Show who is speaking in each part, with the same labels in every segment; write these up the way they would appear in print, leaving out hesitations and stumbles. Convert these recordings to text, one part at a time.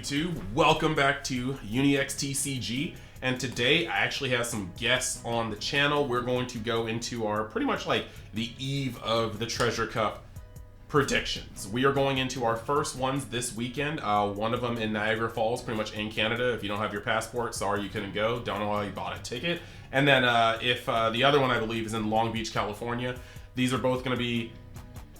Speaker 1: YouTube? Welcome back to UniXTCG, and today I actually have some guests on the channel. We're going to go into our pretty much like the eve of the Treasure Cup predictions. We are going into our first ones this weekend. One of them in Niagara Falls, pretty much in Canada. If you don't have your passport, sorry you couldn't go. Don't know why you bought a ticket. And then if the other one I believe is in Long Beach, California. These are both going to be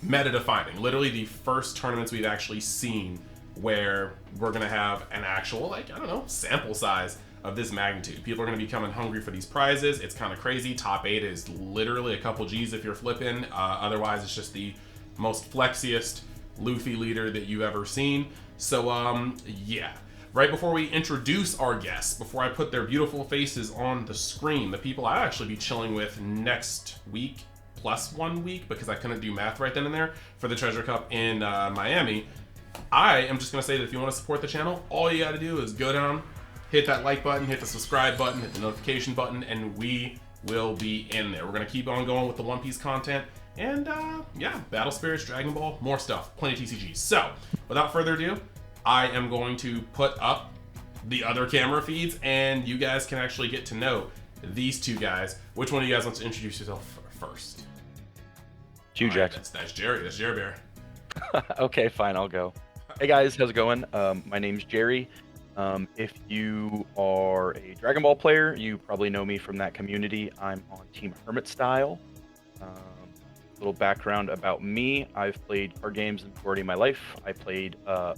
Speaker 1: meta defining. Literally the first tournaments we've actually seen where we're going to have an actual, like, I don't know, sample size of this magnitude. People are going to be coming hungry for these prizes. It's kind of crazy. Top 8 is literally a couple G's if you're flipping. Otherwise, it's just the most flexiest Luffy leader that you've ever seen. So, yeah. Right before we introduce our guests, before I put their beautiful faces on the screen, the people I'll actually be chilling with next week, plus 1 week, because I couldn't do math right then and there, for the Treasure Cup in Miami, I am just going to say that if you want to support the channel, all you got to do is go down, hit that like button, hit the subscribe button, hit the notification button, and we will be in there. We're going to keep on going with the One Piece content, and yeah, Battle Spirits, Dragon Ball, more stuff, plenty of TCG. So, without further ado, I am going to put up the other camera feeds, and you guys can actually get to know these two guys. Which one of you guys wants to introduce yourself first?
Speaker 2: Hugh Jackson.
Speaker 1: That's Jerry. That's Jerry Bear.
Speaker 2: Okay, fine, I'll go. Hey guys, how's it going? My name's Jerry. If you are a Dragon Ball player, you probably know me from that community. I'm on Team Hermit Style. Little background about me: I've played card games the majority of my life. I played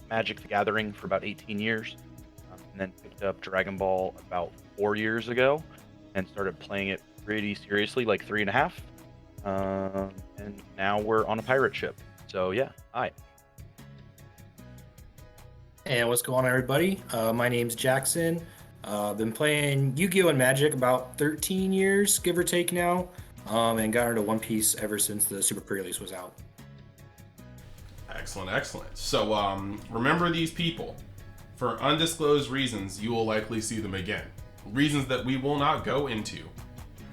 Speaker 2: Magic: The Gathering for about 18 years, and then picked up Dragon Ball about 4 years ago, and started playing it pretty seriously, like 3.5. And now we're on a pirate ship. So yeah, hi.
Speaker 3: And what's going on, everybody? My name's Jackson. Been playing Yu-Gi-Oh! And Magic about 13 years, give or take now, and got into One Piece ever since the Super Pre-Release was out.
Speaker 1: Excellent, excellent. So remember these people. For undisclosed reasons, you will likely see them again. Reasons that we will not go into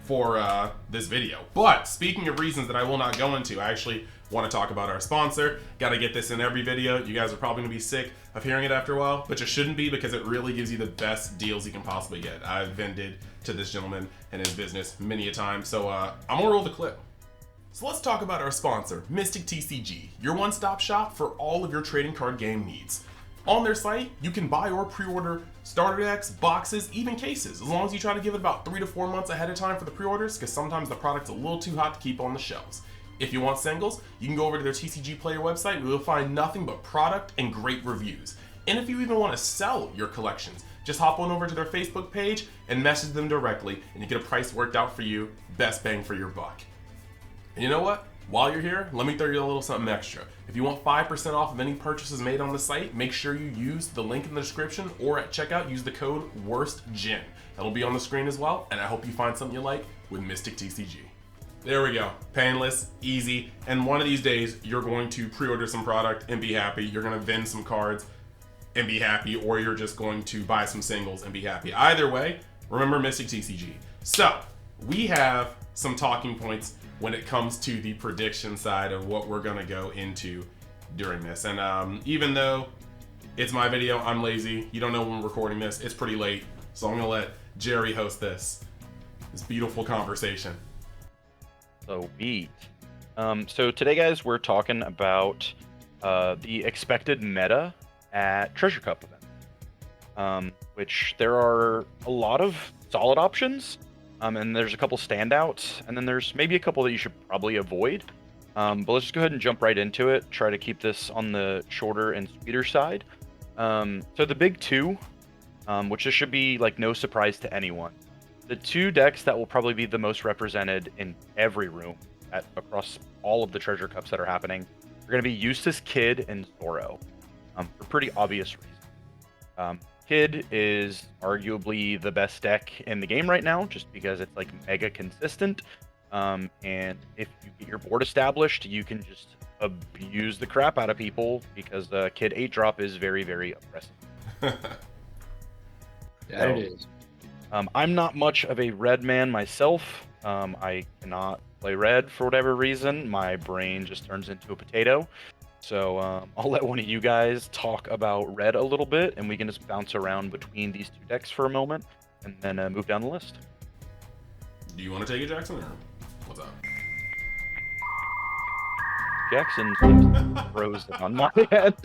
Speaker 1: for this video. But speaking of reasons that I will not go into, I actually want to talk about our sponsor. Got to get this in every video. You guys are probably going to be sick of hearing it after a while, but you shouldn't be, because it really gives you the best deals you can possibly get. I've vended to this gentleman and his business many a time, so I'm going to roll the clip. So let's talk about our sponsor, Mystic TCG, your one-stop shop for all of your trading card game needs. On their site, you can buy or pre-order starter decks, boxes, even cases, as long as you try to give it about 3 to 4 months ahead of time for the pre-orders, because sometimes the product's a little too hot to keep on the shelves. If you want singles, you can go over to their TCG Player website, where you'll find nothing but product and great reviews. And if you even want to sell your collections, just hop on over to their Facebook page and message them directly, and you get a price worked out for you, best bang for your buck. And you know what? While you're here, let me throw you a little something extra. If you want 5% off of any purchases made on the site, make sure you use the link in the description, or at checkout, use the code WORSTGEN. That'll be on the screen as well, and I hope you find something you like with Mystic TCG. There we go. Painless, easy, and one of these days, you're going to pre-order some product and be happy. You're going to vend some cards and be happy, or you're just going to buy some singles and be happy. Either way, remember Mystic TCG. So, we have some talking points when it comes to the prediction side of what we're going to go into during this. And even though it's my video, I'm lazy. You don't know when we're recording this. It's pretty late. So I'm going to let Jerry host this beautiful conversation.
Speaker 2: Sweet. So today, guys, we're talking about the expected meta at Treasure Cup event, which there are a lot of solid options. And there's a couple standouts, and then there's maybe a couple that you should probably avoid. But let's just go ahead and jump right into it. Try to keep this on the shorter and sweeter side. So the big two, which this should be like no surprise to anyone. The two decks that will probably be the most represented in every room across all of the Treasure Cups that are happening are going to be Eustace Kid and Zoro, for pretty obvious reasons. Kid is arguably the best deck in the game right now, just because it's like mega consistent. And if you get your board established, you can just abuse the crap out of people, because Kid 8-drop is very, very oppressive.
Speaker 3: Yeah, it is.
Speaker 2: I'm not much of a red man myself. I cannot play red for whatever reason. My brain just turns into a potato. So I'll let one of you guys talk about red a little bit, and we can just bounce around between these two decks for a moment, and then move down the list.
Speaker 1: Do you want to take it, Jackson, or what's up?
Speaker 2: Jackson seems frozen on my head.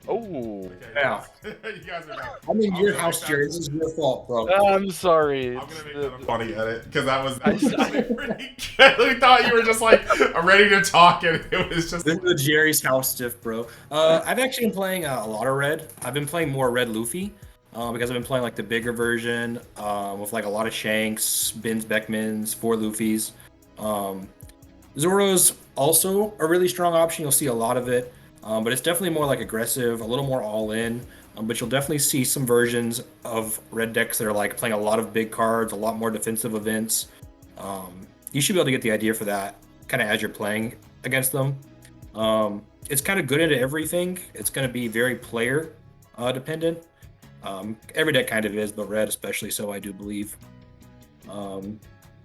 Speaker 2: Oh.
Speaker 1: Okay,
Speaker 3: Yeah.
Speaker 1: you guys are done.
Speaker 3: I'm in your
Speaker 1: gonna
Speaker 3: house,
Speaker 1: make
Speaker 3: Jerry.
Speaker 1: that-
Speaker 3: This is your fault, bro.
Speaker 2: I'm sorry.
Speaker 1: I'm
Speaker 2: It's
Speaker 1: gonna make
Speaker 2: the-
Speaker 1: that a funny edit because that was actually pretty good. We thought you were just like ready to talk, and it was just.
Speaker 3: This is Jerry's house stiff, bro. I've actually been playing a lot of red. I've been playing more red Luffy because I've been playing like the bigger version with like a lot of Shanks, Bins, Beckmans, 4 Luffys. Zoro's also a really strong option. You'll see a lot of it, but it's definitely more like aggressive, a little more all in. But you'll definitely see some versions of red decks that are like playing a lot of big cards, a lot more defensive events. You should be able to get the idea for that kind of as you're playing against them. It's kind of good into everything. It's going to be very player dependent. Every deck kind of is, but red especially so, I do believe.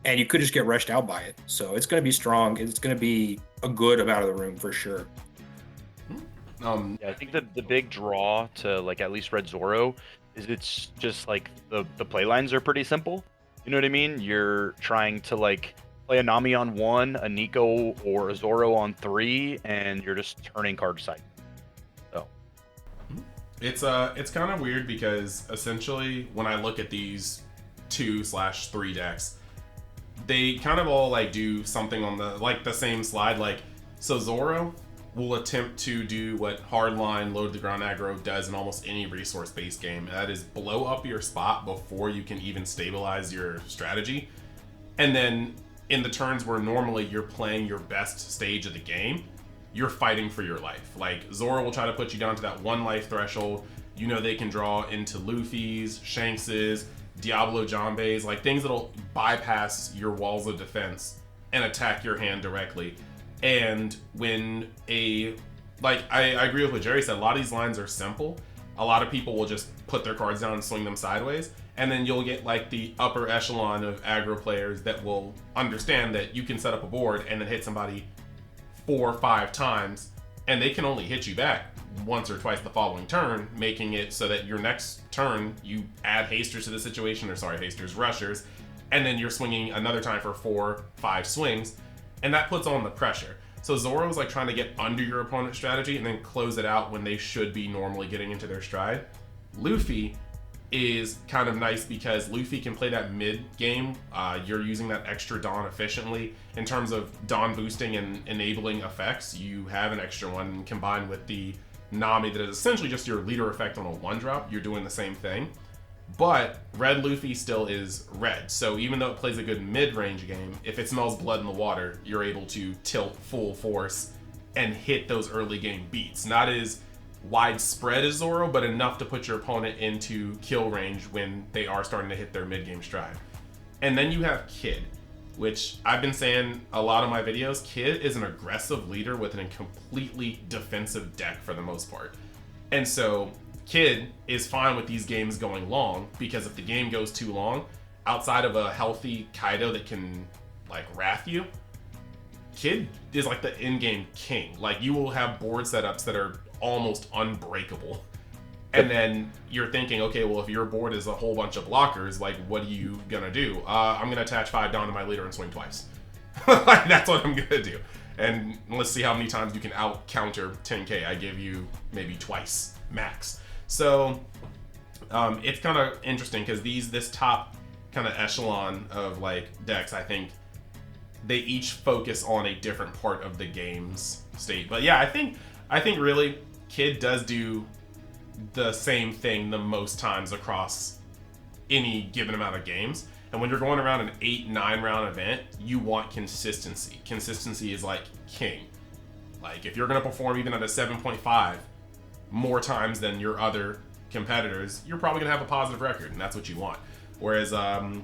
Speaker 3: And you could just get rushed out by it. So it's going to be strong. It's going to be a good amount of the room for sure.
Speaker 2: Yeah, I think the big draw to like at least Red Zoro is it's just like the play lines are pretty simple. You know what I mean? You're trying to like play a Nami on 1, a Nico or a Zoro on 3, and you're just turning card side. So
Speaker 1: It's kind of weird because essentially when I look at these 2/3 decks, they kind of all like do something on the same slide. Like, so Zoro will attempt to do what hardline load the ground aggro does in almost any resource-based game. And that is blow up your spot before you can even stabilize your strategy. And then in the turns where normally you're playing your best stage of the game, you're fighting for your life. Like, Zoro will try to put you down to that 1 life threshold. You know they can draw into Luffy's, Shanks's, Diablo Jambe's, like things that'll bypass your walls of defense and attack your hand directly. And when I agree with what Jerry said, a lot of these lines are simple. A lot of people will just put their cards down and swing them sideways. And then you'll get like the upper echelon of aggro players that will understand that you can set up a board and then hit somebody 4 or 5 times, and they can only hit you back once or twice the following turn, making it so that your next turn you add hasters to the situation, rushers, and then you're swinging another time for 4, 5 swings, and that puts on the pressure. So Zoro's like trying to get under your opponent's strategy and then close it out when they should be normally getting into their stride. Luffy is kind of nice because Luffy can play that mid game. You're using that extra Dawn efficiently. In terms of Dawn boosting and enabling effects, you have an extra one combined with the Nami that is essentially just your leader effect on a 1-drop. You're doing the same thing. But red Luffy still is red. So even though it plays a good mid-range game, if it smells blood in the water, you're able to tilt full force and hit those early game beats. Not as widespread as Zoro, but enough to put your opponent into kill range when they are starting to hit their mid-game stride. And then you have Kid, which I've been saying a lot of my videos. Kid is an aggressive leader with a completely defensive deck for the most part. And so Kid is fine with these games going long, because if the game goes too long, outside of a healthy Kaido that can like wrath you, Kid is like the in-game king. Like, you will have board setups that are almost unbreakable. And then you're thinking, okay, well, if your board is a whole bunch of blockers, like, what are you gonna do? I'm gonna attach 5 down to my leader and swing twice. Like, that's what I'm gonna do. And let's see how many times you can out counter 10k. I give you maybe twice max. So it's kind of interesting because this top kind of echelon of like decks, I think they each focus on a different part of the game's state. But yeah, I think really Kid does do the same thing the most times across any given amount of games. And when you're going around an 8-9 round event, you want consistency. Consistency is like king. Like, if you're going to perform even at a 7.5 more times than your other competitors, you're probably going to have a positive record, and that's what you want. Whereas, I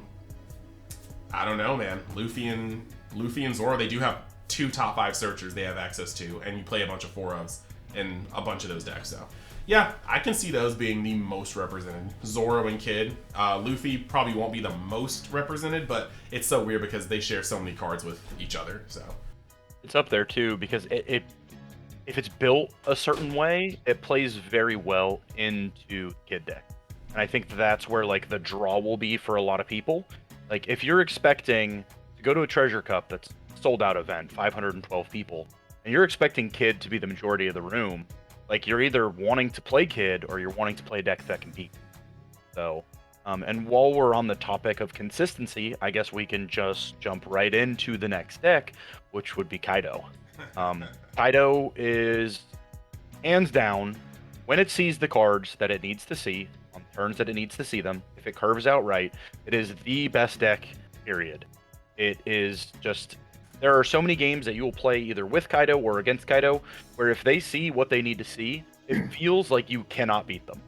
Speaker 1: don't know, man. Luffy and Zoro, they do have 2 top 5 searchers they have access to, and you play a bunch of 4-ofs in a bunch of those decks. So yeah, I can see those being the most represented. Zoro and Kid. Luffy probably won't be the most represented, but it's so weird because they share so many cards with each other. So
Speaker 2: it's up there too, because if it's built a certain way, it plays very well into kid deck. And I think that's where like the draw will be for a lot of people. Like if you're expecting to go to a treasure cup that's sold out event, 512 people, and you're expecting kid to be the majority of the room, like you're either wanting to play kid or you're wanting to play decks that compete. So, and while we're on the topic of consistency, I guess we can just jump right into the next deck, which would be Kaido. Kaido is hands down, when it sees the cards that it needs to see, on turns that it needs to see them, if it curves out right, it is the best deck, period. It is just, there are so many games that you will play either with Kaido or against Kaido, where if they see what they need to see, it feels like you cannot beat them.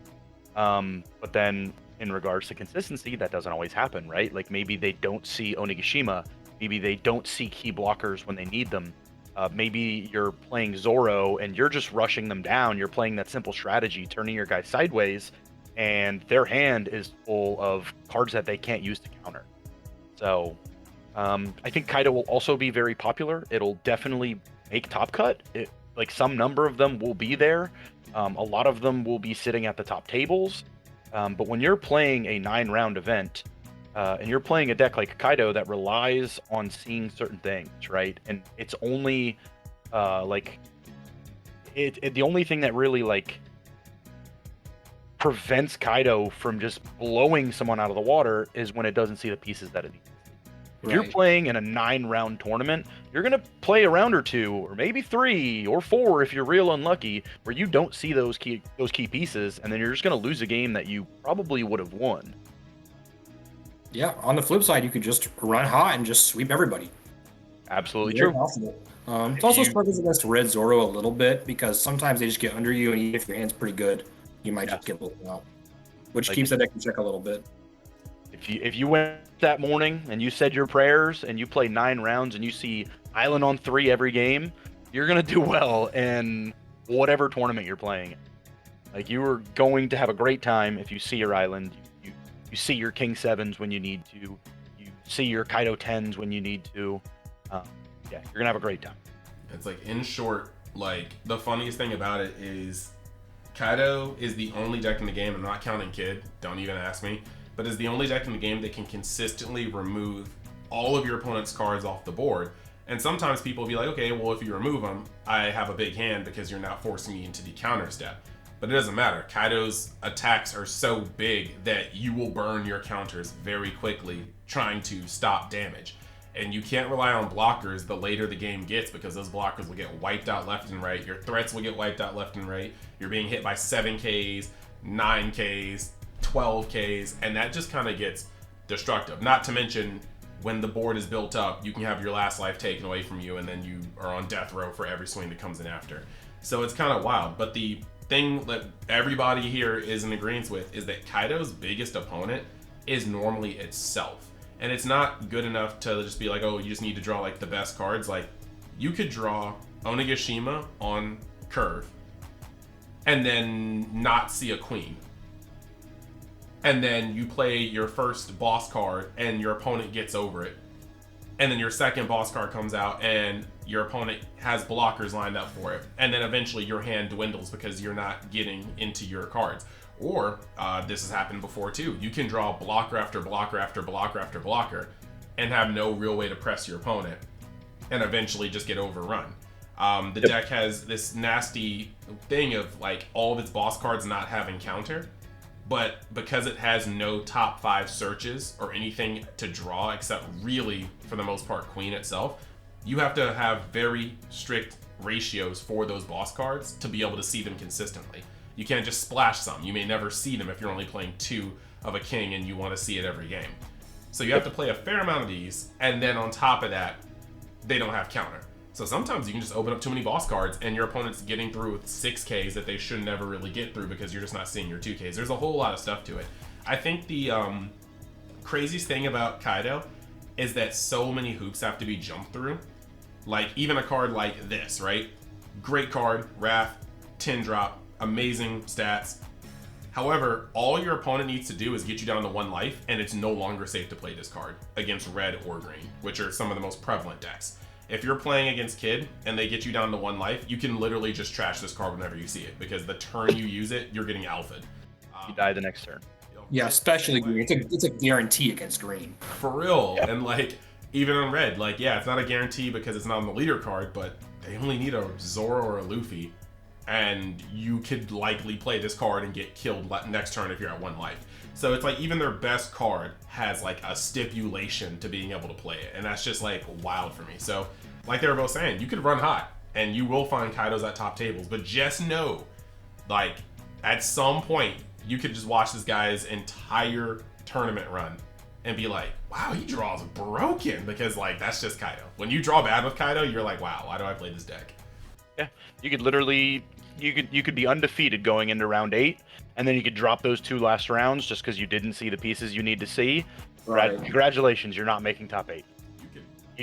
Speaker 2: But then in regards to consistency, that doesn't always happen, right? Like maybe they don't see Onigashima, maybe they don't see key blockers when they need them. Maybe you're playing Zoro and you're just rushing them down. You're playing that simple strategy, turning your guy sideways, and their hand is full of cards that they can't use to counter. So I think Kaido will also be very popular. It'll definitely make top cut. Like some number of them will be there. A lot of them will be sitting at the top tables. But when you're playing a 9-round event, and you're playing a deck like Kaido that relies on seeing certain things, right? And it's only the only thing that really like prevents Kaido from just blowing someone out of the water is when it doesn't see the pieces that it needs. If you're playing in a 9-round tournament, you're gonna play a round or two, or maybe 3 or 4 if you're real unlucky, where you don't see those key pieces, and then you're just gonna lose a game that you probably would have won.
Speaker 3: Yeah, on the flip side, you could just run hot and just sweep everybody.
Speaker 2: Absolutely
Speaker 3: Very
Speaker 2: true.
Speaker 3: possible. It also struggles against Red Zoro a little bit because sometimes they just get under you, and even if your hand's pretty good, you might just get blown out, which keeps the deck in check a little bit.
Speaker 2: If you went that morning and you said your prayers and you play 9 rounds and you see Island on 3 every game, you're gonna do well in whatever tournament you're playing. Like you are going to have a great time if you see your Island. You see your King 7s when you need to. You see your Kaido 10s when you need to. Yeah, you're gonna have a great time.
Speaker 1: It's like, in short, like the funniest thing about it is Kaido is the only deck in the game, I'm not counting Kid, don't even ask me, but is the only deck in the game that can consistently remove all of your opponent's cards off the board. And sometimes people will be like, okay, well, if you remove them, I have a big hand because you're not forcing me into the counter step. But it doesn't matter. Kaido's attacks are so big that you will burn your counters very quickly trying to stop damage. And you can't rely on blockers the later the game gets, because those blockers will get wiped out left and right. Your threats will get wiped out left and right. You're being hit by 7Ks, 9Ks, 12Ks, and that just kind of gets destructive. Not to mention, when the board is built up, you can have your last life taken away from you, and then you are on death row for every swing that comes in after. So it's kind of wild. But the thing that everybody here is in agreement with is that Kaido's biggest opponent is normally itself. And it's not good enough to just be like, oh, you just need to draw like the best cards. Like, you could draw Onigashima on curve and then not see a queen. And then you play your first boss card and your opponent gets over it. And then your second boss card comes out and your opponent has blockers lined up for it. And then eventually your hand dwindles because you're not getting into your cards. Or, this has happened before too, you can draw blocker after blocker after blocker after blocker and have no real way to press your opponent and eventually just get overrun. The deck has this nasty thing of like all of its boss cards not having counter, but because it has no top 5 searches or anything to draw except really, for the most part, Queen itself, you have to have very strict ratios for those boss cards to be able to see them consistently. You can't just splash some. You may never see them if you're only playing 2 of a king and you want to see it every game. So you have to play a fair amount of these, and then on top of that, they don't have counter. So sometimes you can just open up too many boss cards and your opponent's getting through with 6Ks that they should never really get through because you're just not seeing your 2Ks. There's a whole lot of stuff to it. I think the craziest thing about Kaido is that so many hoops have to be jumped through. Like even a card like this, right? Great card, Wrath, 10 drop, amazing stats. However, all your opponent needs to do is get you down to 1 life, and it's no longer safe to play this card against red or green, which are some of the most prevalent decks. if you're playing against Kid and they get you down to 1 life, you can literally just trash this card whenever you see it, because the turn you use it, you're getting alpha'd.
Speaker 2: You die the next turn.
Speaker 3: Yeah, especially green. It's a guarantee against green.
Speaker 1: For real.
Speaker 2: Yep.
Speaker 1: And like, even on red, like, yeah, it's not a guarantee because it's not on the leader card, but they only need a Zoro or a Luffy, and you could likely play this card and get killed next turn if you're at 1 life. So it's like, even their best card has like a stipulation to being able to play it, and that's just like wild for me. So like they were both saying, you could run hot and you will find Kaidos at top tables, but just know, like, at some point you could just watch this guy's entire tournament run and be like, wow, he draws broken, because like, that's just Kaido. When you draw bad with Kaido, you're like, wow, why do I play this deck?
Speaker 2: Yeah, you could literally, you could be undefeated going into round 8, and then you could drop those 2 last rounds just because you didn't see the pieces you need to see.
Speaker 3: Right.
Speaker 2: Congratulations, you're not making top 8.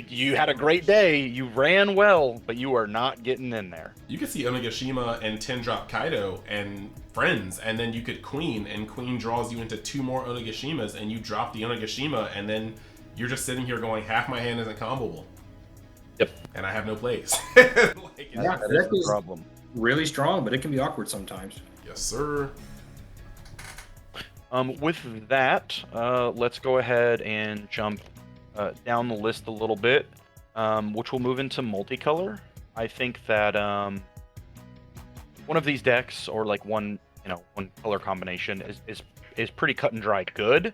Speaker 2: You had a great day, you ran well, but you are not getting in there.
Speaker 1: You could see Onigashima and 10 drop Kaido and friends, and then you could Queen, and Queen draws you into 2 more Onigashimas, and you drop the Onigashima, and then you're just sitting here going, half my hand isn't combable.
Speaker 2: Yep.
Speaker 1: And I have no plays. Like,
Speaker 3: Yeah,
Speaker 2: That is the problem.
Speaker 3: really strong, but it can be awkward sometimes.
Speaker 1: yes, sir.
Speaker 2: With that, let's go ahead and jump down the list a little bit, which will move into multicolor. I think that one of these decks, or like one color combination, is pretty cut and dry good,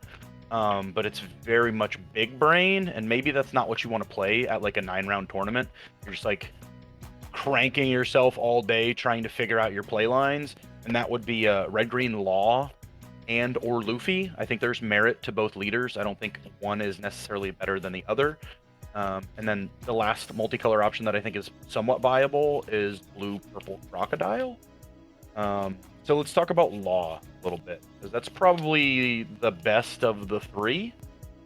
Speaker 2: but it's very much big brain, and maybe that's not what you want to play at like a 9-round tournament. You're just like cranking yourself all day trying to figure out your play lines, and that would be red green Law and or Luffy. I think there's merit to both leaders. I don't think one is necessarily better than the other. And then the last multicolor option that I think is somewhat viable is blue purple crocodile. So let's talk about Law a little bit, because that's probably the best of the 3,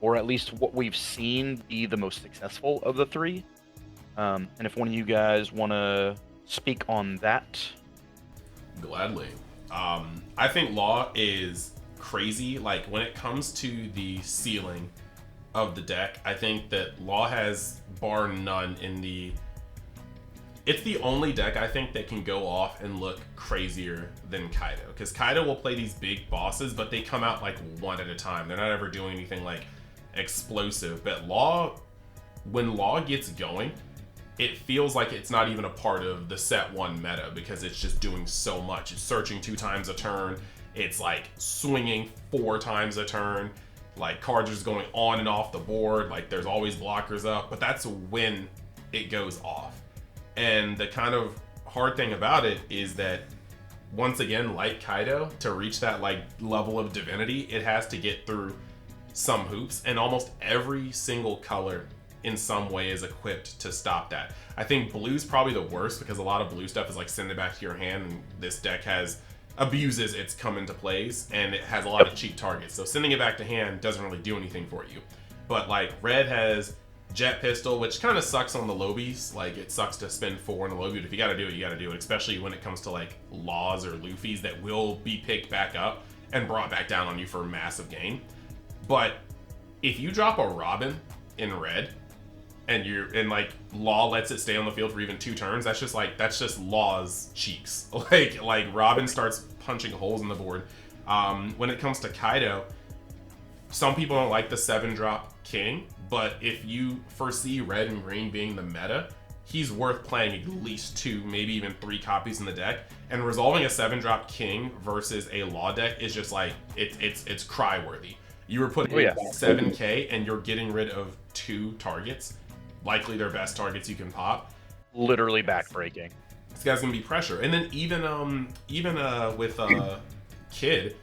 Speaker 2: or at least what we've seen be the most successful of the 3. And if one of you guys want to speak on that.
Speaker 1: Gladly. I think Law is crazy. Like, when it comes to the ceiling of the deck, I think that Law has, bar none, it's the only deck I think that can go off and look crazier than Kaido. Because Kaido will play these big bosses, but they come out like one at a time. They're not ever doing anything like explosive. But Law, when Law gets going, it feels like it's not even a part of the set 1 meta, because it's just doing so much. It's searching 2 times a turn. It's like swinging 4 times a turn. Like, cards are just going on and off the board. Like, there's always blockers up, but that's when it goes off. And the kind of hard thing about it is that, once again, like Kaido, to reach that like level of divinity, it has to get through some hoops, and almost every single color in some way is equipped to stop that. I think blue's probably the worst, because a lot of blue stuff is like, send it back to your hand, and this deck abuses its come into plays, and it has a lot of cheap targets. So sending it back to hand doesn't really do anything for you. But like, red has Jet Pistol, which kind of sucks on the lobies. Like, it sucks to spend 4 on a lobby, but if you gotta do it, you gotta do it, especially when it comes to like Laws or Luffy's that will be picked back up and brought back down on you for a massive gain. But if you drop a Robin in red, and like Law lets it stay on the field for even 2 turns, that's just Law's cheeks. Like Robin starts punching holes in the board. When it comes to Kaido, some people don't like the 7-drop King, but if you foresee red and green being the meta, he's worth playing at least 2, maybe even 3 copies in the deck. And resolving a 7-drop King versus a Law deck is just like, it's cry-worthy. You were putting 7k and you're getting rid of 2 targets, likely their best targets you can pop.
Speaker 2: Literally backbreaking.
Speaker 1: This guy's gonna be pressure. And then even with Kid,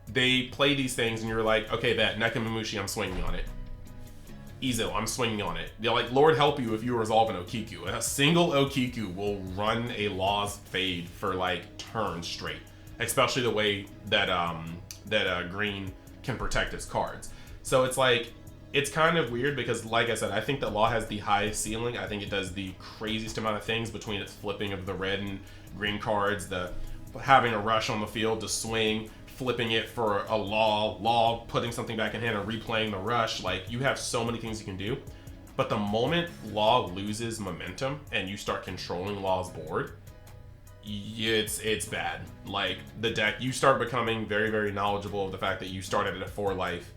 Speaker 1: they play these things and you're like, okay, that Nekomamushi, I'm swinging on it. Izo, I'm swinging on it. They're like, Lord help you if you resolve an Okiku. A single Okiku will run a Law's fade for like turns straight, especially the way that green can protect its cards. So it's like, it's kind of weird, because like I said, I think that Law has the highest ceiling. I think it does the craziest amount of things between its flipping of the red and green cards, the having a rush on the field to swing, flipping it for a Law putting something back in hand and replaying the rush. Like, you have so many things you can do. But the moment Law loses momentum and you start controlling Law's board, it's bad. Like, the deck, you start becoming very, very knowledgeable of the fact that you started at a 4 life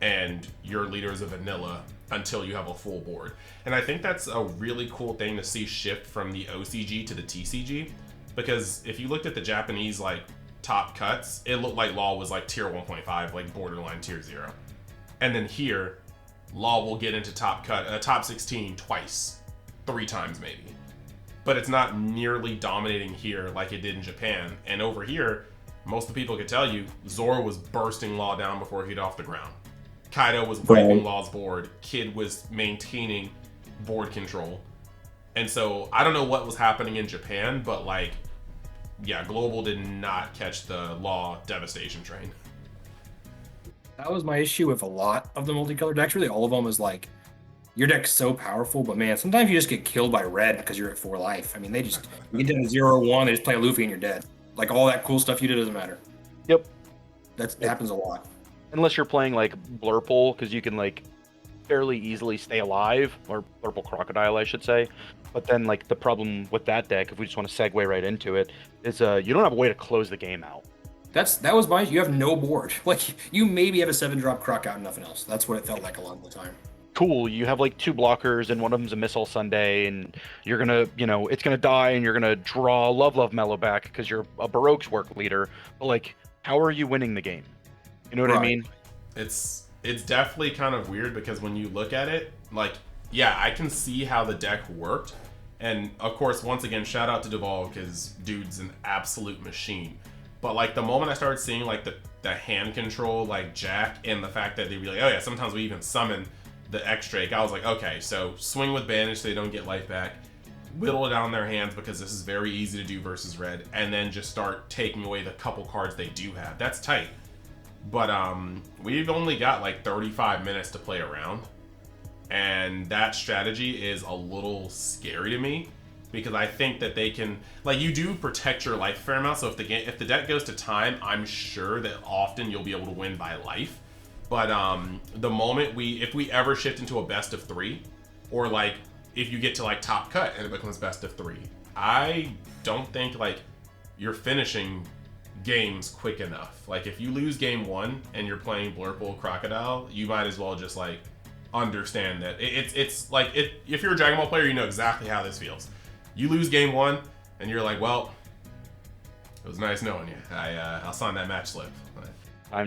Speaker 1: and your leader is a vanilla until you have a full board. And I think that's a really cool thing to see shift from the OCG to the TCG, because if you looked at the Japanese like top cuts, it looked like Law was like tier 1.5, like borderline tier 0. And then here, Law will get into top 16 twice, 3 times maybe. But it's not nearly dominating here like it did in Japan. And over here, most of the people could tell you, Zoro was bursting Law down before he hit off the ground. Kaido was wiping Law's board. Kid was maintaining board control. And so, I don't know what was happening in Japan, but like, yeah, Global did not catch the Law devastation train.
Speaker 3: That was my issue with a lot of the multicolored decks. Really, all of them is like, your deck's so powerful, but man, sometimes you just get killed by red because you're at 4 life. I mean, you get down to 0-1, they just play a Luffy and you're dead. Like, all that cool stuff you did doesn't matter.
Speaker 2: Yep.
Speaker 3: That happens a lot.
Speaker 2: Unless you're playing like Blurple, because you can like fairly easily stay alive, or Blurple Crocodile, I should say. But then like the problem with that deck, if we just want to segue right into it, is you don't have a way to close the game out.
Speaker 3: That was my. You have no board. Like, you maybe have a 7-drop Croc out and nothing else. That's what it felt like a lot of the time.
Speaker 2: Cool, you have like 2 blockers and one of them's a Missile Sunday, and you're gonna, it's gonna die, and you're gonna draw Love Mellow back because you're a Baroque's work leader. But like, how are you winning the game? You know what I mean?
Speaker 1: It's definitely kind of weird, because when you look at it, like, yeah, I can see how the deck worked. And of course, once again, shout out to Duval, because dude's an absolute machine. But like, the moment I started seeing like the hand control, like Jack, and the fact that they'd be like, oh yeah, sometimes we even summon the X-Drake, I was like, okay, so swing with Banish so they don't get life back, whittle it down their hands because this is very easy to do versus red, and then just start taking away the couple cards they do have. That's tight. But we've only got like 35 minutes to play around, and that strategy is a little scary to me, because I think that they can, like, you do protect your life a fair amount, so if the deck goes to time, I'm sure that often you'll be able to win by life. But the moment if we ever shift into a best of 3, or like if you get to like top cut and it becomes best of 3, I don't think like you're finishing games quick enough. Like, if you lose game 1 and you're playing Blurple Crocodile, you might as well just like understand that it's like, if you're a Dragon Ball player, you know exactly how this feels. You lose game 1 and you're like, well, it was nice knowing you. I'll sign that match slip.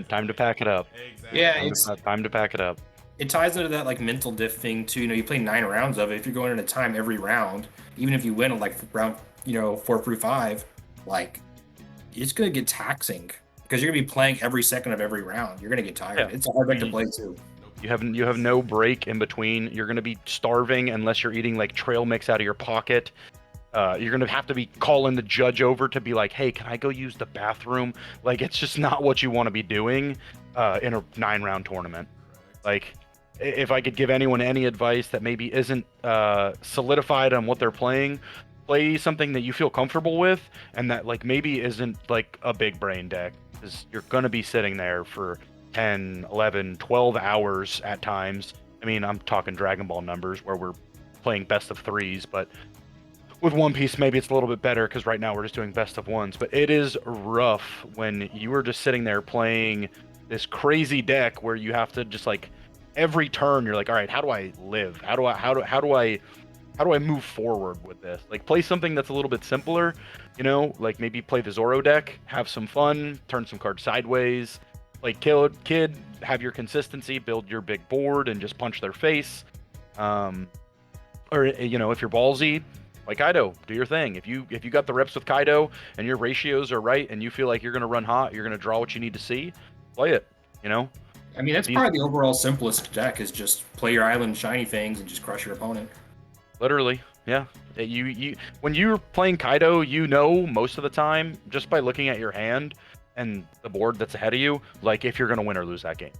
Speaker 2: Time to pack it up.
Speaker 1: Exactly.
Speaker 3: Yeah,
Speaker 2: time to pack it up.
Speaker 3: it ties into that like mental diff thing too. You play 9 rounds of it. If you're going into time every round, even if you win like round, 4 through 5, like, it's gonna get taxing because you're gonna be playing every second of every round. You're gonna get tired. Yeah. It's a hard deck to play too.
Speaker 2: You have no break in between. You're gonna be starving unless you're eating like trail mix out of your pocket. You're gonna have to be calling the judge over to be like, hey, can I go use the bathroom? Like, it's just not what you want to be doing in a 9-round tournament. Like, if I could give anyone any advice that maybe isn't solidified on what they're playing, play something that you feel comfortable with, and that like maybe isn't like a big brain deck, because you're gonna be sitting there for 10, 11, 12 hours at times. I mean, I'm talking Dragon Ball numbers where we're playing best of 3s, but with One Piece, maybe it's a little bit better because right now we're just doing best of 1s. But it is rough when you are just sitting there playing this crazy deck where you have to just like every turn you're like, all right, how do I live? How do I move forward with this? Like, play something that's a little bit simpler, like maybe play the Zoro deck, have some fun, turn some cards sideways, like Kid, have your consistency, build your big board, and just punch their face. Or if you're ballsy, like Kaido, do your thing. If you got the reps with Kaido and your ratios are right and you feel like you're gonna run hot, you're gonna draw what you need to see, play it.
Speaker 3: I mean, that's probably the overall simplest deck, is just play your island shiny things and just crush your opponent.
Speaker 2: Literally, yeah. You when you're playing Kaido, most of the time, just by looking at your hand and the board that's ahead of you, like if you're gonna win or lose that game.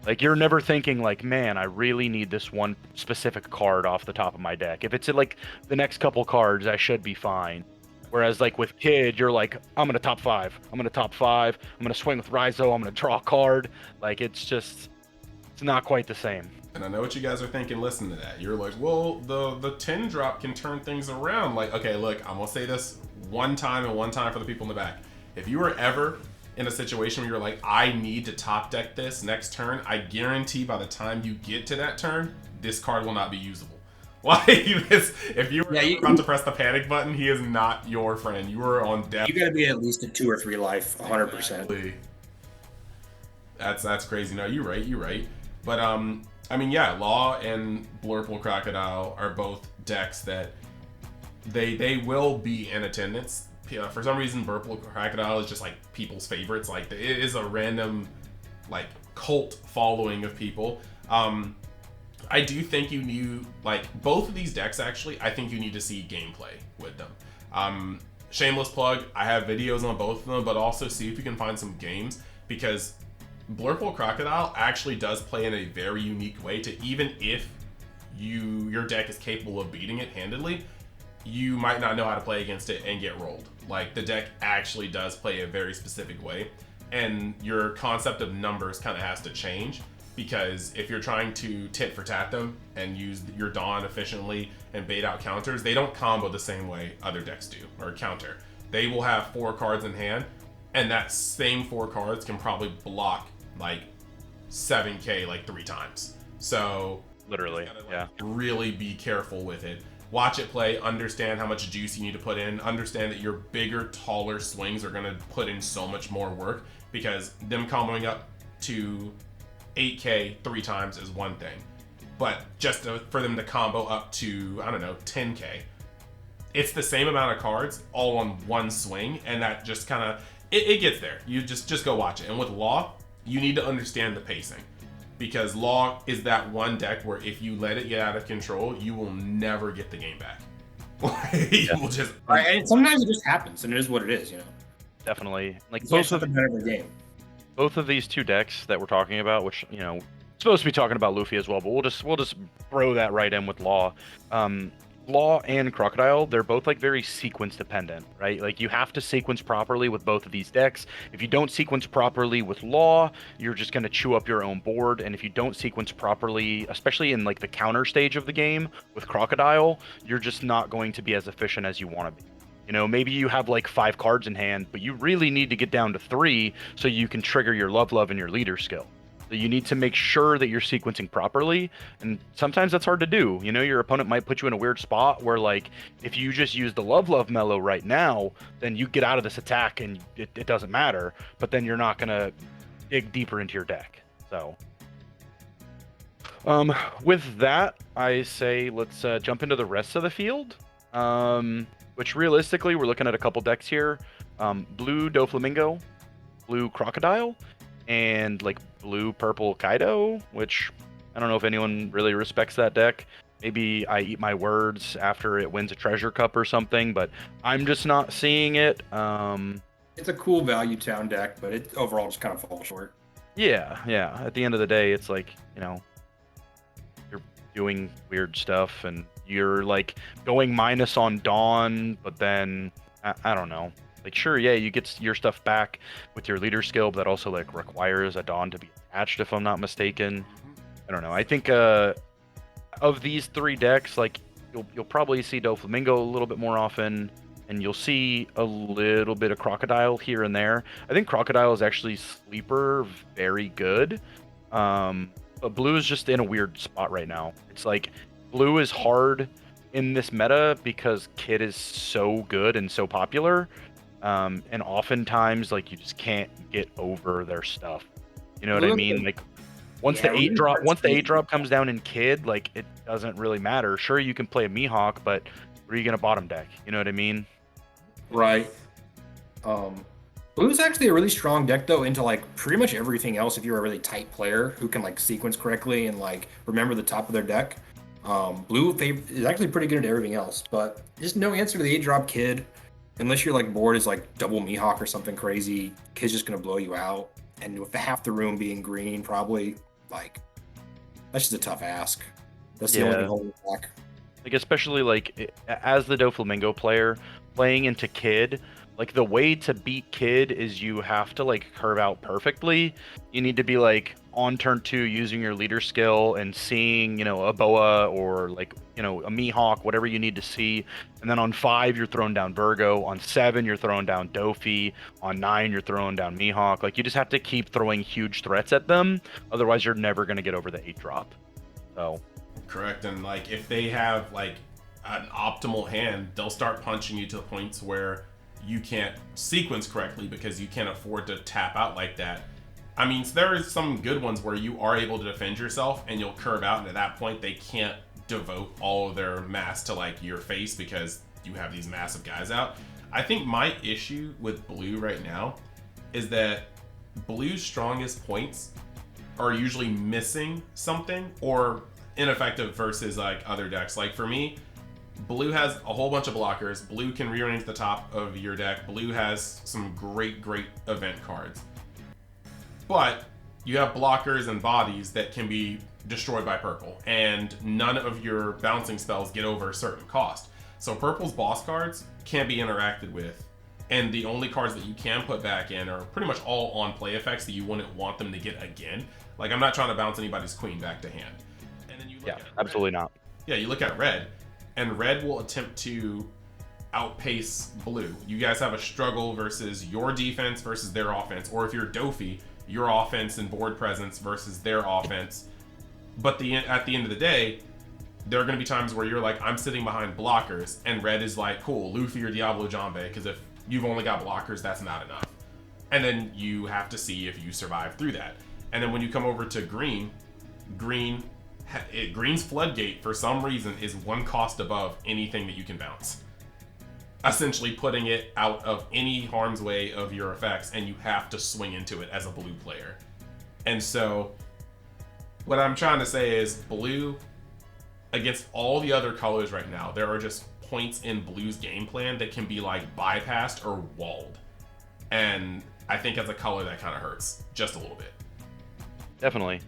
Speaker 2: Like, you're never thinking like, man, I really need this one specific card off the top of my deck. If it's like the next couple cards, I should be fine. Whereas like with Kid, you're like, I'm gonna top 5. I'm gonna swing with Raizo. I'm gonna draw a card. Like, it's It's not quite the same.
Speaker 1: And I know what you guys are thinking. Listen to that. You're like, well, the 10 drop can turn things around. Like, okay, look, I'm gonna say this one time and one time for the people in the back. If you were ever in a situation where you're like, I need to top deck this next turn, I guarantee by the time you get to that turn, this card will not be usable. Like, if you were about to press the panic button, he is not your friend. You are on death.
Speaker 3: You gotta be at least a 2 or 3 life, 100%.
Speaker 1: Exactly. That's crazy. No, you're right. But I mean, yeah, Law and Blurple Crocodile are both decks that they will be in attendance. For some reason, Blurple Crocodile is just like people's favorites. Like, it is a random like cult following of people. I do think you need, like, both of these decks actually, I think you need to see gameplay with them. Shameless plug, I have videos on both of them, but also see if you can find some games, because Blurple Crocodile actually does play in a very unique way to, even if your deck is capable of beating it handedly, you might not know how to play against it and get rolled. Like, the deck actually does play a very specific way, and your concept of numbers kind of has to change, because if you're trying to tit for tat them and use your Dawn efficiently and bait out counters, they don't combo the same way other decks do, or counter. They will have 4 cards in hand, and that same 4 cards can probably block like 7k like 3 times. So
Speaker 2: Literally,
Speaker 1: you gotta,
Speaker 2: yeah.
Speaker 1: really be careful with it. Watch it play, understand how much juice you need to put in, understand that your bigger, taller swings are going to put in so much more work, because them comboing up to 8k 3 times is one thing, but just for them to combo up to, I don't know, 10k, it's the same amount of cards all on one swing, and that just kind of it gets there. You just go watch it. And with Law, you need to understand the pacing, because Law is that one deck where if you let it get out of control, you will never get the game back. You will just
Speaker 3: and sometimes it just happens, and it is what it is, you know.
Speaker 2: Definitely. Like,
Speaker 3: Both of the game.
Speaker 2: Both of these 2 decks that we're talking about, which, you know, supposed to be talking about Luffy as well, but we'll just throw that right in with Law. Law and Crocodile, they're both like very sequence dependent, right? Like, you have to sequence properly with both of these decks. If you don't sequence properly with Law, you're just going to chew up your own board. And if you don't sequence properly, especially in like the counter stage of the game with Crocodile, you're just not going to be as efficient as you want to be. You know, maybe you have like 5 cards in hand, but you really need to get down to 3 so you can trigger your Love and your leader skill. So you need to make sure that you're sequencing properly, and sometimes that's hard to do. You know, your opponent might put you in a weird spot where, like, if you just use the Love Mellow right now, then you get out of this attack and it doesn't matter, but then you're not going to dig deeper into your deck. So with that, I say let's jump into the rest of the field, which realistically we're looking at a couple decks here. Blue Doflamingo, Blue Crocodile, and like Blue Purple Kaido, which I don't know if anyone really respects that deck. Maybe I eat my words after it wins a treasure cup or something, but I'm just not seeing it.
Speaker 3: It's a cool value town deck, but it overall just kind of falls short.
Speaker 2: Yeah. At the end of the day, it's like, you know, you're doing weird stuff and you're like going minus on Dawn, but then I don't know. Like, sure, yeah, you get your stuff back with your leader skill, but that also like requires a Dawn to be attached, if I'm not mistaken. I don't know. I think of these 3 decks, like you'll probably see Doflamingo a little bit more often, and you'll see a little bit of Crocodile here and there. I think Crocodile is actually sleeper very good, but Blue is just in a weird spot right now. It's like Blue is hard in this meta because Kid is so good and so popular. And oftentimes, like, you just can't get over their stuff. You know what I mean? Like, once the 8 drop comes down in Kid, like, it doesn't really matter. Sure, you can play a Mihawk, but what are you gonna bottom deck? You know what I mean?
Speaker 3: Right. Blue's actually a really strong deck though into like pretty much everything else if you're a really tight player who can like sequence correctly and like remember the top of their deck. Blue is actually pretty good at everything else, but just no answer to the 8-drop Kid. Unless your like board is like double Mihawk or something crazy, Kid's just gonna blow you out. And with half the room being green, probably, like, that's just a tough ask. That's the only thing holding it back.
Speaker 2: Like, especially like as the Doflamingo player, playing into Kid Like the way to beat Kid is you have to like curve out perfectly. You need to be like on turn 2 using your leader skill and seeing, a boa or like, a Mihawk, whatever you need to see. And then on 5 you're throwing down Virgo, on 7 you're throwing down Dofi, on 9 you're throwing down Mihawk. Like you just have to keep throwing huge threats at them, otherwise you're never going to get over the 8 drop. So
Speaker 1: correct. And like if they have like an optimal hand, they'll start punching you to the points where you can't sequence correctly because you can't afford to tap out like that. I mean, so there is some good ones where you are able to defend yourself and you'll curve out, and at that point they can't devote all of their mass to like your face because you have these massive guys out. I think my issue with blue right now is that blue's strongest points are usually missing something or ineffective versus like other decks. Like for me, blue has a whole bunch of blockers. Blue can rearrange the top of your deck. Blue has some great event cards. But you have blockers and bodies that can be destroyed by purple, and none of your bouncing spells get over a certain cost. So purple's boss cards can't be interacted with, and the only cards that you can put back in are pretty much all on play effects that you wouldn't want them to get again. Like I'm not trying to bounce anybody's queen back to hand. And then you look at
Speaker 2: absolutely not.
Speaker 1: Yeah, you look at red, and red will attempt to outpace blue. You guys have a struggle versus your defense versus their offense, or if you're Dofi, your offense and board presence versus their offense. But at the end of the day, there are going to be times where you're like, I'm sitting behind blockers, and red is like, cool, Luffy or Diablo Jambe, because if you've only got blockers, that's not enough. And then you have to see if you survive through that. And then when you come over to green's floodgate for some reason is one cost above anything that you can bounce, essentially putting it out of any harm's way of your effects, and you have to swing into it as a blue player. And so what I'm trying to say is blue, against all the other colors right now, there are just points in blue's game plan that can be like bypassed or walled. And I think as a color that kind of hurts just a little bit.
Speaker 2: Definitely.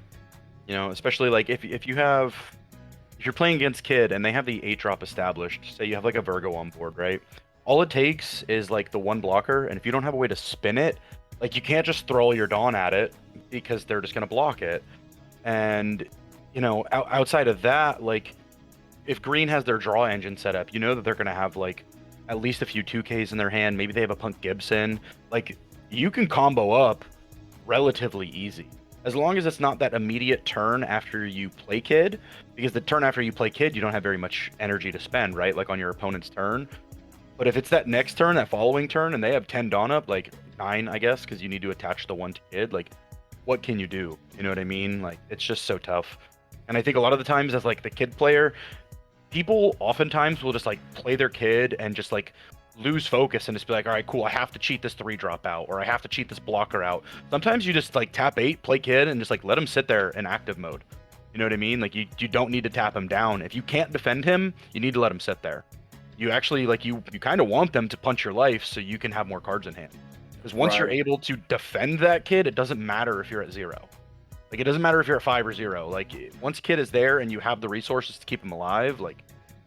Speaker 2: Especially like if you're playing against Kid and they have the 8 drop established, say you have like a Virgo on board, right? All it takes is like the one blocker, and if you don't have a way to spin it, like you can't just throw your Dawn at it because they're just going to block it. And, outside of that, like if green has their draw engine set up, that they're going to have like at least a few 2Ks in their hand. Maybe they have a Punk Gibson. Like you can combo up relatively easy, as long as it's not that immediate turn after you play Kid, because the turn after you play Kid, you don't have very much energy to spend, right? Like on your opponent's turn. But if it's that next turn, that following turn, and they have 10 Dawn up, like 9, I guess, because you need to attach the one to Kid, like what can you do? You know what I mean? Like it's just so tough. And I think a lot of the times as like the Kid player, people oftentimes will just like play their Kid and just like lose focus and just be like, all right, cool, I have to cheat this 3 drop out, or I have to cheat this blocker out. Sometimes you just like tap 8, play Kid, and just like let him sit there in active mode. You know what I mean? Like you don't need to tap him down. If you can't defend him, you need to let him sit there. You actually like you kind of want them to punch your life so you can have more cards in hand. Because once you're able to defend that Kid, it doesn't matter if you're at 0. Like it doesn't matter if you're at 5 or 0. Like once Kid is there and you have the resources to keep him alive, like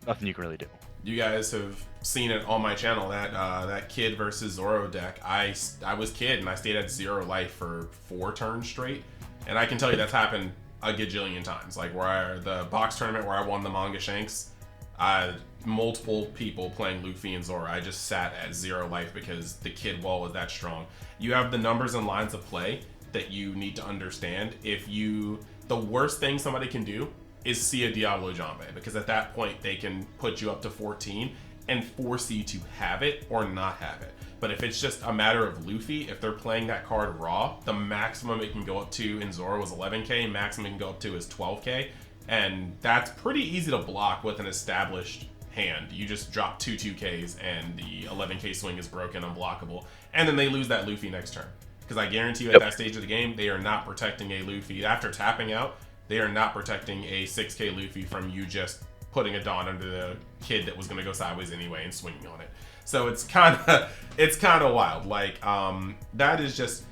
Speaker 2: nothing you can really do.
Speaker 1: You guys have seen it on my channel, that Kid versus Zoro deck. I was Kid and I stayed at 0 life for 4 turns straight, and I can tell you that's happened a gajillion times. Like the box tournament where I won the Manga Shanks, multiple people playing Luffy and Zoro. I just sat at 0 life because the Kid wall was that strong. You have the numbers and lines of play that you need to understand. The worst thing somebody can do is see a Diablo Jambe, because at that point they can put you up to 14 and force you to have it or not have it. But if it's just a matter of Luffy, if they're playing that card raw, the maximum it can go up to in Zoro was 11k, maximum it can go up to is 12k, and that's pretty easy to block with an established hand. You just drop 2 2ks and the 11k swing is broken, unblockable, and then they lose that Luffy next turn. Because I guarantee you at that stage of the game, they are not protecting a Luffy. After tapping out, they are not protecting a 6k Luffy from you just putting a Dawn under the Kid that was going to go sideways anyway and swinging on it. So it's kind of wild. Like that is just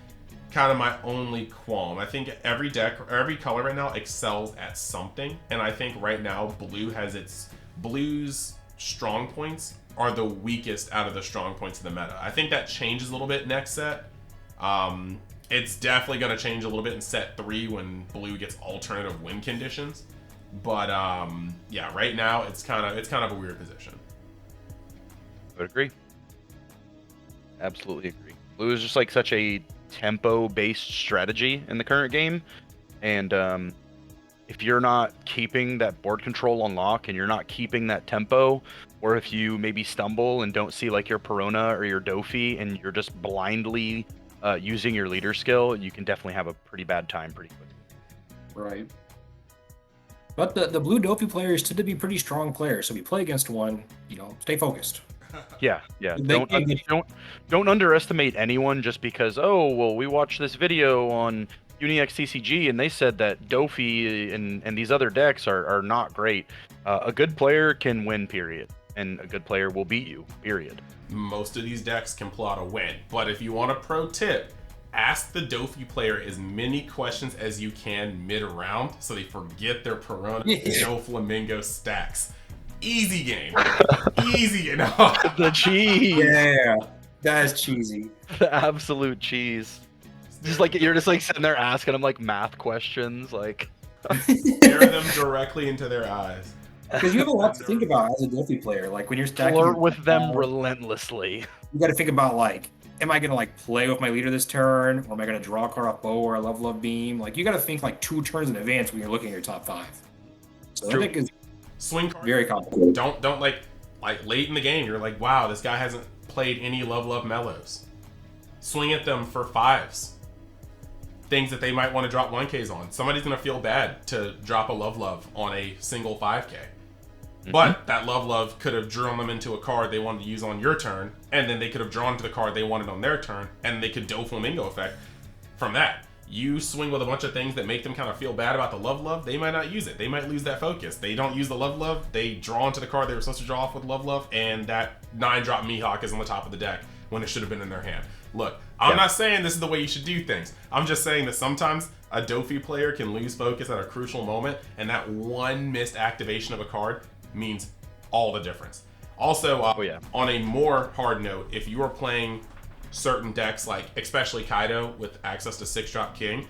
Speaker 1: kind of my only qualm. I think every deck, or every color right now excels at something, and I think right now blue has blue's strong points are the weakest out of the strong points of the meta. I think that changes a little bit next set. It's definitely going to change a little bit in set 3 when blue gets alternative win conditions. But yeah, right now it's kind of a weird position.
Speaker 2: I would agree. Absolutely agree. Blue is just like such a tempo-based strategy in the current game, and if you're not keeping that board control on lock and you're not keeping that tempo, or if you maybe stumble and don't see like your Perona or your Dofi and you're just blindly using your leader skill, you can definitely have a pretty bad time pretty quickly.
Speaker 3: Right. But the blue Dofi players tend to be pretty strong players, so we play against one, stay focused.
Speaker 2: Yeah. Don't underestimate anyone just because, we watched this video on UniX CCG and they said that Dofi and these other decks are not great. A good player can win, period. And a good player will beat you, period.
Speaker 1: Most of these decks can plot a win, but if you want a pro tip, ask the Dofi player as many questions as you can mid-round so they forget their Perona Doflamingo stacks. Easy game. Easy game.
Speaker 2: The cheese.
Speaker 3: Yeah, that is cheesy.
Speaker 2: The absolute cheese. Just like you're just like sitting there asking them like math questions, like
Speaker 1: stare them directly into their eyes.
Speaker 3: Because you have a lot to think about as a Dofi player. Like when you're stacking,
Speaker 2: flirt with them relentlessly.
Speaker 3: You got to think about like, am I gonna like play with my leader this turn, or am I gonna draw a card off bow or a love beam? Like you got to think like 2 turns in advance when you're looking at your top 5. So I think it's
Speaker 1: swing card.
Speaker 3: Very complicated.
Speaker 1: Don't like late in the game. You're like, wow, this guy hasn't played any love mellows. Swing at them for 5s. Things that they might want to drop 1Ks on. Somebody's gonna feel bad to drop a love on a single 5K. Mm-hmm. But that love could have drawn them into a card they wanted to use on your turn, and then they could have drawn to the card they wanted on their turn, and they could Doflamingo effect from that. You swing with a bunch of things that make them kind of feel bad about the love, they might not use it. They might lose that focus. They don't use the love, they draw into the card they were supposed to draw off with love, and that 9-drop Mihawk is on the top of the deck when it should have been in their hand. Look, I'm not saying this is the way you should do things. I'm just saying that sometimes a Dofi player can lose focus at a crucial moment, and that one missed activation of a card means all the difference. Also, on a more hard note, if you are playing certain decks, like especially Kaido with access to 6-drop King,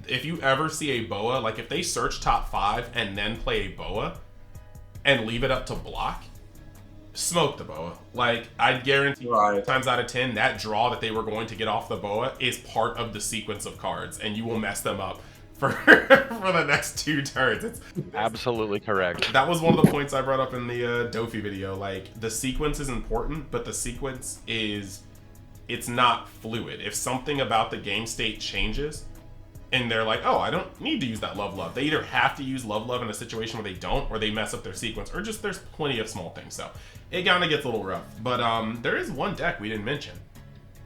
Speaker 1: if you ever see a Boa, like if they search top 5 and then play a Boa and leave it up to block, smoke the Boa. Like I guarantee 9 times out of 10 that draw that they were going to get off the Boa is part of the sequence of cards, and you will mess them up for the next 2 turns. It's
Speaker 2: absolutely correct.
Speaker 1: That was one of the points I brought up in the Dofi video. Like the sequence is important, but the sequence it's not fluid. If something about the game state changes and they're like, oh, I don't need to use that love, they either have to use love in a situation where they don't, or they mess up their sequence, or just there's plenty of small things. So it kind of gets a little rough. But there is one deck we didn't mention,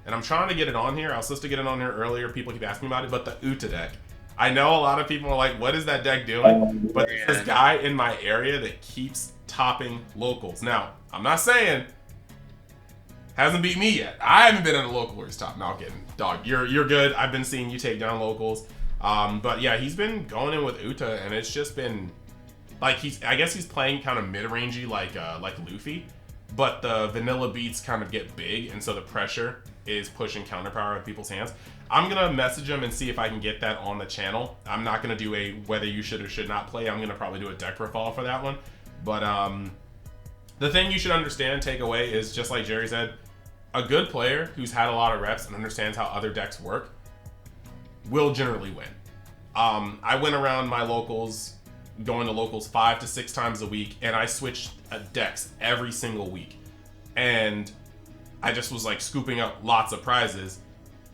Speaker 1: and I'm trying to get it on here. I was supposed to get it on here earlier. People keep asking me about it, but the Uta deck. I know a lot of people are like, what is that deck doing? But there's this guy in my area that keeps topping locals. Now, I'm not saying hasn't beat me yet. I haven't been in a local where he's top. No, I'm kidding. Dog, you're good. I've been seeing you take down locals. But yeah, he's been going in with Uta, and it's just been like I guess he's playing kind of mid-rangey like Luffy, but the vanilla beats kind of get big, and so the pressure is pushing counterpower in people's hands. I'm gonna message him and see if I can get that on the channel. I'm not gonna do a whether you should or should not play. I'm gonna probably do a deck profile for that one. But the thing you should understand, take away, is just like Jerry said, a good player who's had a lot of reps and understands how other decks work will generally win. I went around my locals, going to locals 5 to 6 times a week, and I switched decks every single week. And I just was like scooping up lots of prizes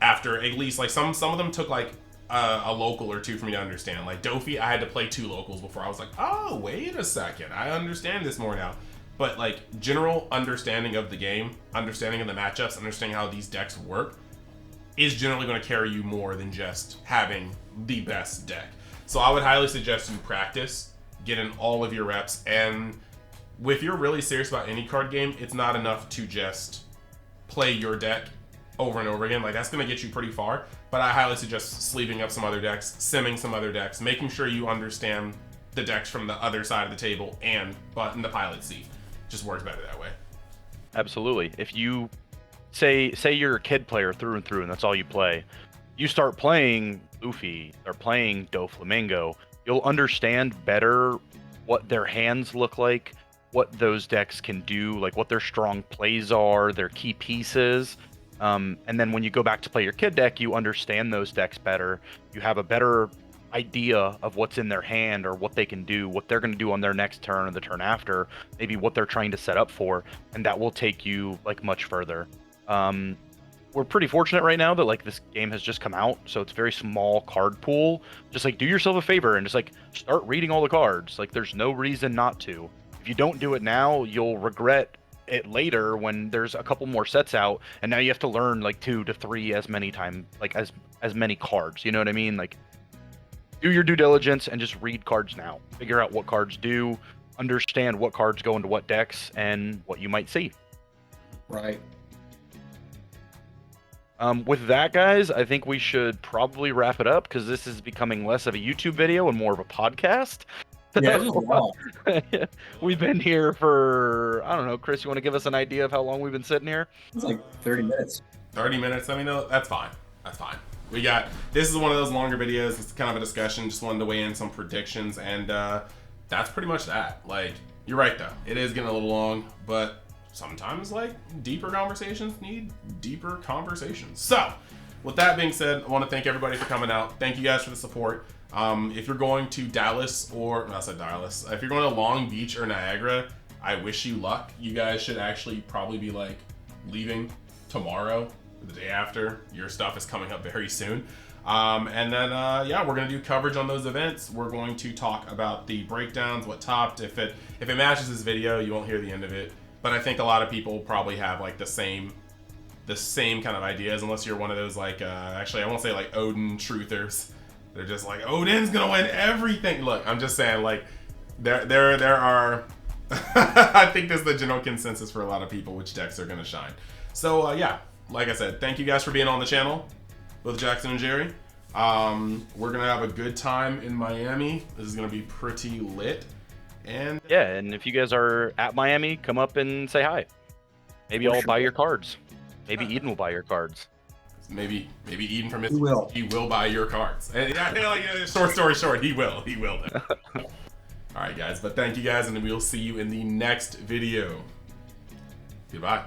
Speaker 1: after at least like some of them took like a local or 2 for me to understand. Like Dofi, I had to play 2 locals before I was like, oh, wait a second, I understand this more now. But like general understanding of the game, understanding of the matchups, understanding how these decks work is generally going to carry you more than just having the best deck. So I would highly suggest you practice, get in all of your reps, and if you're really serious about any card game, it's not enough to just play your deck over and over again. Like that's going to get you pretty far, but I highly suggest sleeving up some other decks, simming some other decks, making sure you understand the decks from the other side of the table and in the pilot seat. just works better that way.
Speaker 2: Absolutely. If you say you're a kid player through and through, and that's all you play, you start playing Luffy, start playing Doflamingo, you'll understand better what their hands look like, what those decks can do, like what their strong plays are, their key pieces. And then when you go back to play your kid deck, you understand those decks better. You have a better idea of what's in their hand or what they can do, what they're going to do on their next turn or the turn after, maybe what they're trying to set up for, and that will take you like much further. We're pretty fortunate right now that like this game has just come out, so it's a very small card pool. Just like do yourself a favor and just like start reading all the cards. Like there's no reason not to. If you don't do it now, you'll regret it later when there's a couple more sets out and now you have to learn like 2 to 3 as many times, like as many cards, you know what I mean? Like do your due diligence and just read cards now. Figure out what cards do, understand what cards go into what decks and what you might see.
Speaker 3: Right.
Speaker 2: With that, guys, I think we should probably wrap it up because this is becoming less of a YouTube video and more of a podcast.
Speaker 3: Yeah, this is long.
Speaker 2: We've been here for, I don't know, Chris, you want to give us an idea of how long we've been sitting here?
Speaker 3: It's like 30 minutes.
Speaker 1: 30 minutes. I mean, that's fine. That's fine. This is one of those longer videos. It's kind of a discussion. Just wanted to weigh in some predictions, and that's pretty much that. Like, you're right though. It is getting a little long, but sometimes like deeper conversations need deeper conversations. So, with that being said, I want to thank everybody for coming out. Thank you guys for the support. If you're going to Dallas if you're going to Long Beach or Niagara, I wish you luck. You guys should actually probably be like leaving tomorrow or the day after. Your stuff is coming up very soon. And then, we're going to do coverage on those events. We're going to talk about the breakdowns, what topped. If it matches this video, you won't hear the end of it. But I think a lot of people probably have like the same kind of ideas, unless you're one of those like, actually I won't say like Odin truthers. They're just like, Odin's gonna win everything. Look, I'm just saying, like, there are. I think there's the general consensus for a lot of people which decks are gonna shine. So like I said, thank you guys for being on the channel with Jackson and Jerry. We're gonna have a good time in Miami. This is gonna be pretty lit. And
Speaker 2: yeah, and if you guys are at Miami, come up and say hi. Maybe I'll buy your cards. Maybe Eden will buy your cards.
Speaker 1: Maybe Eden from Mississippi, he will buy your cards. And short story short, he will. All right, guys. But thank you guys, and we'll see you in the next video. Goodbye.